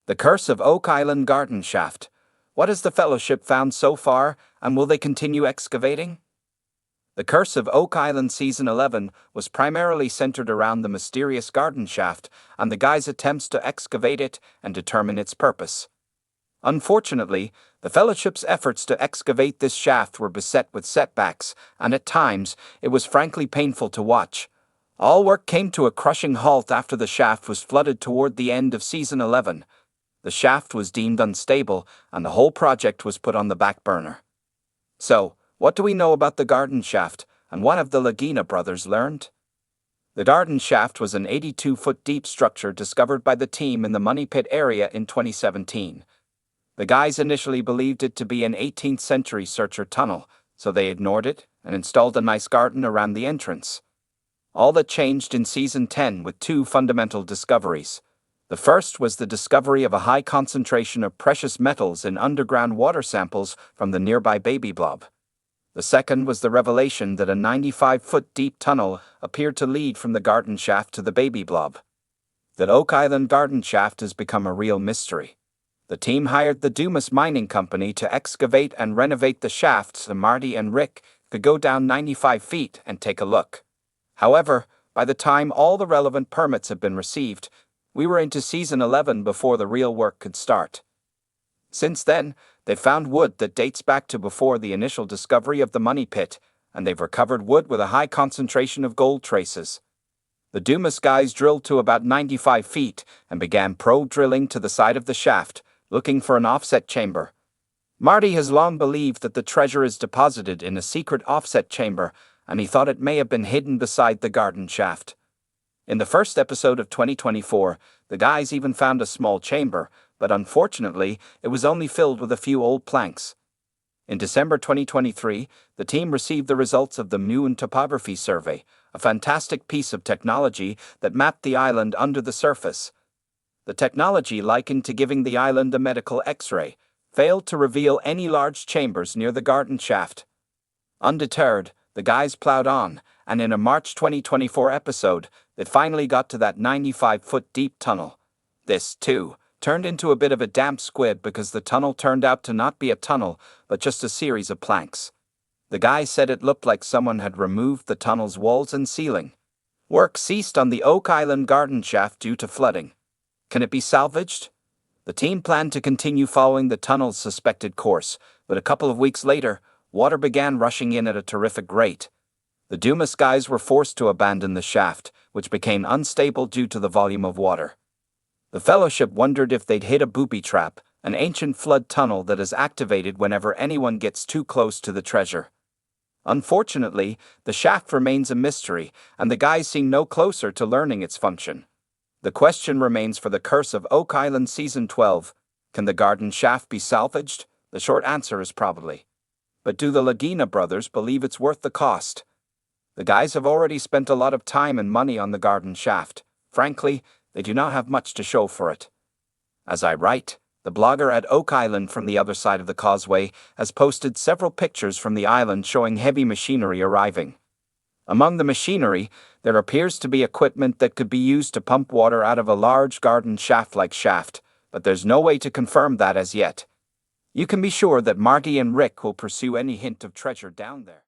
The Curse of Oak Island Garden Shaft. What has the Fellowship found so far, and will they continue excavating? The Curse of Oak Island Season 11 was primarily centered around the mysterious garden shaft and the guys' attempts to excavate it and determine its purpose. Unfortunately, the Fellowship's efforts to excavate this shaft were beset with setbacks, and at times, it was frankly painful to watch. All work came to a crushing halt after the shaft was flooded toward the end of Season 11. The shaft was deemed unstable, and the whole project was put on the back burner. So, what do we know about the garden shaft, and what have the Lagina brothers learned? The garden shaft was an 82-foot deep structure discovered by the team in the Money Pit area in 2017. The guys initially believed it to be an 18th-century searcher tunnel, so they ignored it and installed a nice garden around the entrance. All that changed in Season 10 with two fundamental discoveries. The first was the discovery of a high concentration of precious metals in underground water samples from the nearby Baby Blob. The second was the revelation that a 95-foot deep tunnel appeared to lead from the garden shaft to the Baby Blob. The Oak Island garden shaft has become a real mystery. The team hired the Dumas Mining Company to excavate and renovate the shaft so Marty and Rick could go down 95 feet and take a look. However, by the time all the relevant permits had been received, we were into Season 11 before the real work could start. Since then, they've found wood that dates back to before the initial discovery of the Money Pit, and they've recovered wood with a high concentration of gold traces. The Dumas guys drilled to about 95 feet and began probe drilling to the side of the shaft, looking for an offset chamber. Marty has long believed that the treasure is deposited in a secret offset chamber, and he thought it may have been hidden beside the garden shaft. In the first episode of 2024, the guys even found a small chamber, but unfortunately, it was only filled with a few old planks. In December 2023, the team received the results of the Moon Topography Survey, a fantastic piece of technology that mapped the island under the surface. The technology, likened to giving the island a medical X-ray, failed to reveal any large chambers near the garden shaft. Undeterred, the guys plowed on, and in a March 2024 episode, they finally got to that 95-foot deep tunnel. This, too, turned into a bit of a damp squid because the tunnel turned out to not be a tunnel, but just a series of planks. The guy said it looked like someone had removed the tunnel's walls and ceiling. Work ceased on the Oak Island garden shaft due to flooding. Can it be salvaged? The team planned to continue following the tunnel's suspected course, but a couple of weeks later, water began rushing in at a terrific rate. The Dumas guys were forced to abandon the shaft, which became unstable due to the volume of water. The Fellowship wondered if they'd hit a booby trap, an ancient flood tunnel that is activated whenever anyone gets too close to the treasure. Unfortunately, the shaft remains a mystery, and the guys seem no closer to learning its function. The question remains for the Curse of Oak Island Season 12. Can the garden shaft be salvaged? The short answer is probably. But do the Lagina brothers believe it's worth the cost? The guys have already spent a lot of time and money on the garden shaft. Frankly, they do not have much to show for it. As I write, the blogger at Oak Island from the other side of the causeway has posted several pictures from the island showing heavy machinery arriving. Among the machinery, there appears to be equipment that could be used to pump water out of a large garden shaft-like shaft, but there's no way to confirm that as yet. You can be sure that Marty and Rick will pursue any hint of treasure down there.